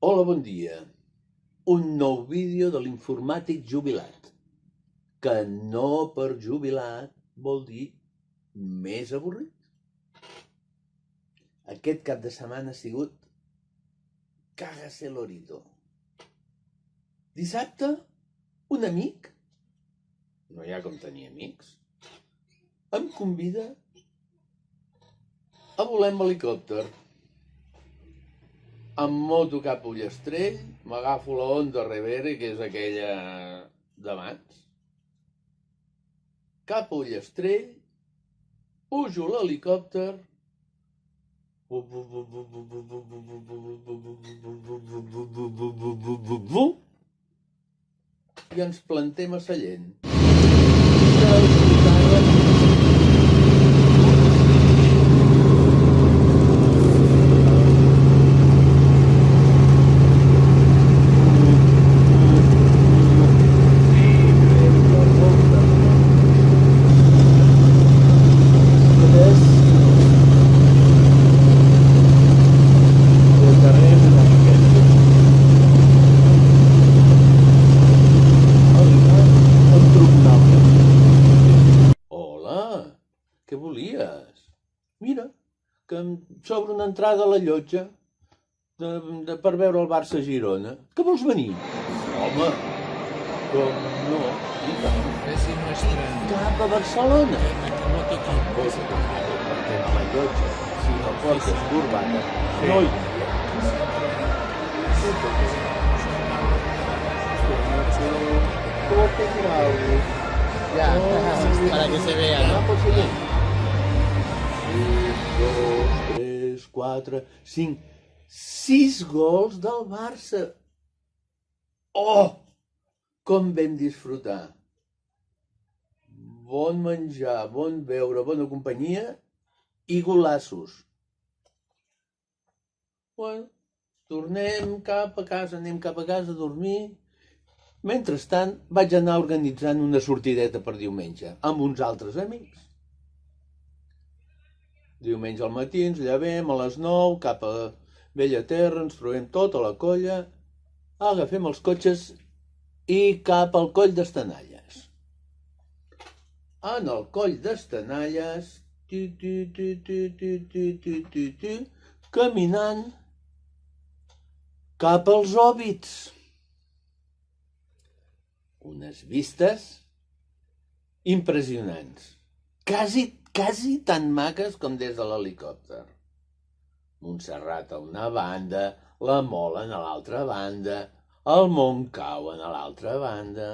Hola, bon dia. Un nou vídeo de l'informàtic jubilat, que no per jubilat vol dir més avorrit. Aquest cap de setmana ha sigut Cágase Lorito. Dissabte, un amic, no hi ha com tenir amics, em convida a volar amb helicòpter. Em moto cap a Ullastrell, m'agafo la Honda Revere, que és aquella de mans, cap a Ullastrell, pujo a l'helicòpter, i ens plantem a Sallent. Què volies? Mira, que em sobra una entrada a la llotja per veure el Barça-Girona. Que vols venir? Home, com no? I tant. Cap a Barcelona. Posa perquè a la llotja, si no portes corbata, no hi Ya, para que se vea, ¿no? 1, 2, 3, 4, 5, 6 gols del Barça. Oh! Com vam disfrutar. Bon menjar, bon beure, bona companyia i golassos. Bueno, anem cap a casa a dormir. Mentrestant, vaig anar organitzant una sortideta per diumenge, amb uns altres amics. Diumenge al matí ens llevem a les 9, cap a Bellaterra, ens trobem tota la colla, agafem els cotxes i cap al Coll d'Estenalles. En el Coll d'Estenalles, caminant cap als Òbits. Unes vistes impressionants, quasi tan maques com des de l'helicòpter. Montserrat a una banda, la Mola a l'altra banda, el Montcau a l'altra banda.